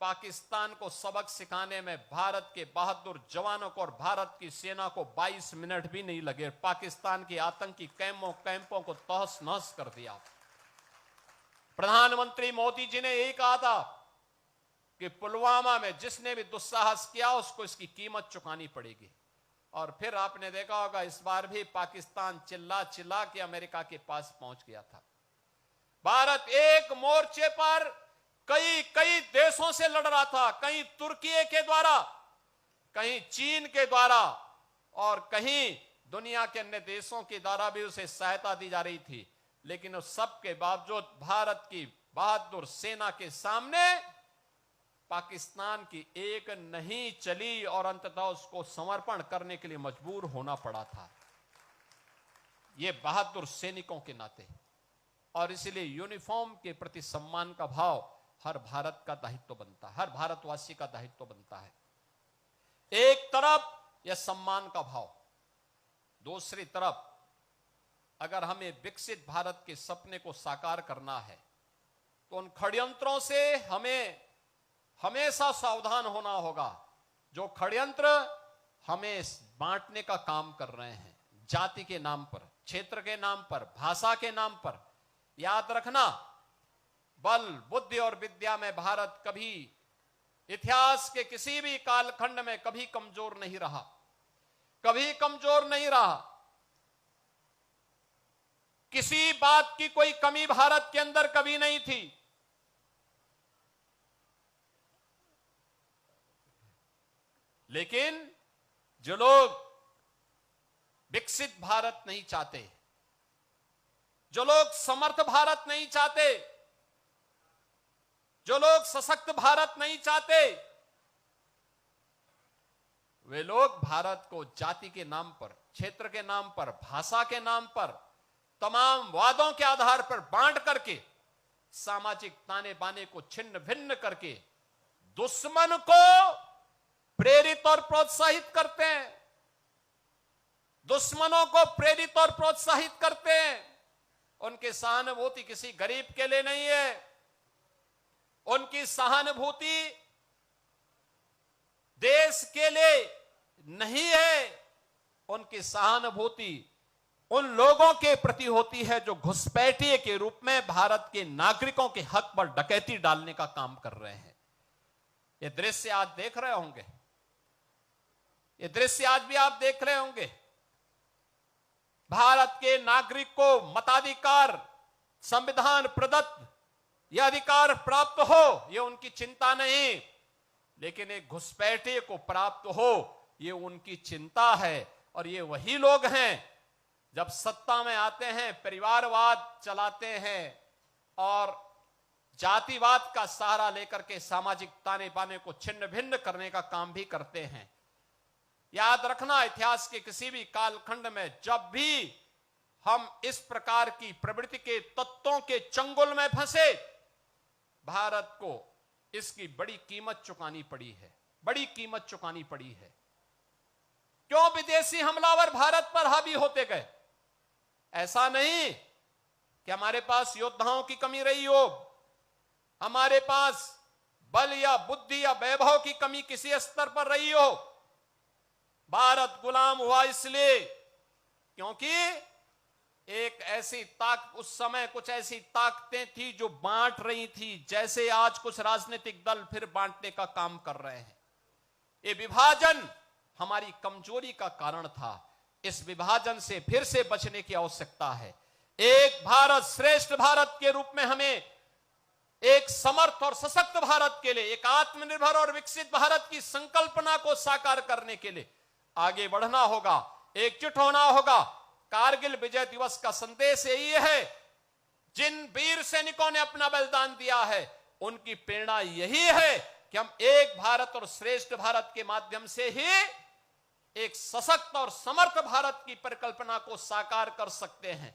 पाकिस्तान को सबक सिखाने में भारत के बहादुर जवानों को और भारत की सेना को 22 मिनट भी नहीं लगे। पाकिस्तान के आतंकी कैंपों को तहस नहस कर दिया। प्रधानमंत्री मोदी जी ने यही कहा था कि पुलवामा में जिसने भी दुस्साहस किया उसको इसकी कीमत चुकानी पड़ेगी। और फिर आपने देखा होगा इस बार भी पाकिस्तान चिल्ला चिल्ला के अमेरिका के पास पहुंच गया था। भारत एक मोर्चे पर कई देशों से लड़ रहा था, कहीं तुर्की के द्वारा, कहीं चीन के द्वारा और कहीं दुनिया के अन्य देशों के द्वारा भी उसे सहायता दी जा रही थी। लेकिन उस सब के बावजूद भारत की बहादुर सेना के सामने पाकिस्तान की एक नहीं चली और अंततः उसको समर्पण करने के लिए मजबूर होना पड़ा था, ये बहादुर सैनिकों के नाते। और इसलिए यूनिफॉर्म के प्रति सम्मान का भाव हर भारत का दायित्व बनता है, हर भारतवासी का दायित्व बनता है। एक तरफ यह सम्मान का भाव, दूसरी तरफ अगर हमें विकसित भारत के सपने को साकार करना है तो उन षड्यंत्रों से हमें हमेशा सावधान होना होगा जो षड्यंत्र हमें बांटने का काम कर रहे हैं, जाति के नाम पर, क्षेत्र के नाम पर, भाषा के नाम पर। याद रखना, बल, बुद्धि और विद्या में भारत कभी इतिहास के किसी भी कालखंड में कभी कमजोर नहीं रहा, कभी कमजोर नहीं रहा। किसी बात की कोई कमी भारत के अंदर कभी नहीं थी। लेकिन जो लोग विकसित भारत नहीं चाहते, जो लोग समर्थ भारत नहीं चाहते, जो लोग सशक्त भारत नहीं चाहते, वे लोग भारत को जाति के नाम पर, क्षेत्र के नाम पर, भाषा के नाम पर, तमाम वादों के आधार पर बांट करके, सामाजिक ताने बाने को छिन्न भिन्न करके दुश्मन को प्रेरित और प्रोत्साहित करते हैं, दुश्मनों को प्रेरित और प्रोत्साहित करते हैं। उनकी सहानुभूति किसी गरीब के लिए नहीं है, उनकी सहानुभूति देश के लिए नहीं है, उनकी सहानुभूति उन लोगों के प्रति होती है जो घुसपैठिए के रूप में भारत के नागरिकों के हक पर डकैती डालने का काम कर रहे हैं। ये दृश्य आज देख रहे होंगे, ये दृश्य आज भी आप देख रहे होंगे। भारत के नागरिक को मताधिकार, संविधान प्रदत्त यह अधिकार प्राप्त हो, यह उनकी चिंता नहीं, लेकिन एक घुसपैठिए को प्राप्त हो, यह उनकी चिंता है। और ये वही लोग हैं जब सत्ता में आते हैं परिवारवाद चलाते हैं और जातिवाद का सहारा लेकर के सामाजिक ताने बाने को छिन्न भिन्न करने का काम भी करते हैं। याद रखना, इतिहास के किसी भी कालखंड में जब भी हम इस प्रकार की प्रवृत्ति के तत्वों के चंगुल में फंसे, भारत को इसकी बड़ी कीमत चुकानी पड़ी है, बड़ी कीमत चुकानी पड़ी है। क्यों विदेशी हमलावर भारत पर हावी होते गए? ऐसा नहीं कि हमारे पास योद्धाओं की कमी रही हो, हमारे पास बल या बुद्धि या वैभव की कमी किसी स्तर पर रही हो। भारत गुलाम हुआ इसलिए क्योंकि एक ऐसी उस समय कुछ ऐसी ताकतें थी जो बांट रही थी, जैसे आज कुछ राजनीतिक दल फिर बांटने का काम कर रहे हैं। ये विभाजन हमारी कमजोरी का कारण था, इस विभाजन से फिर से बचने की आवश्यकता है। एक भारत श्रेष्ठ भारत के रूप में हमें एक समर्थ और सशक्त भारत के लिए, एक आत्मनिर्भर और विकसित भारत की संकल्पना को साकार करने के लिए आगे बढ़ना होगा, एकजुट होना होगा। कारगिल विजय दिवस का संदेश यही है, जिन वीर सैनिकों ने अपना बलिदान दिया है उनकी प्रेरणा यही है कि हम एक भारत और श्रेष्ठ भारत के माध्यम से ही एक सशक्त और समर्थ भारत की परिकल्पना को साकार कर सकते हैं।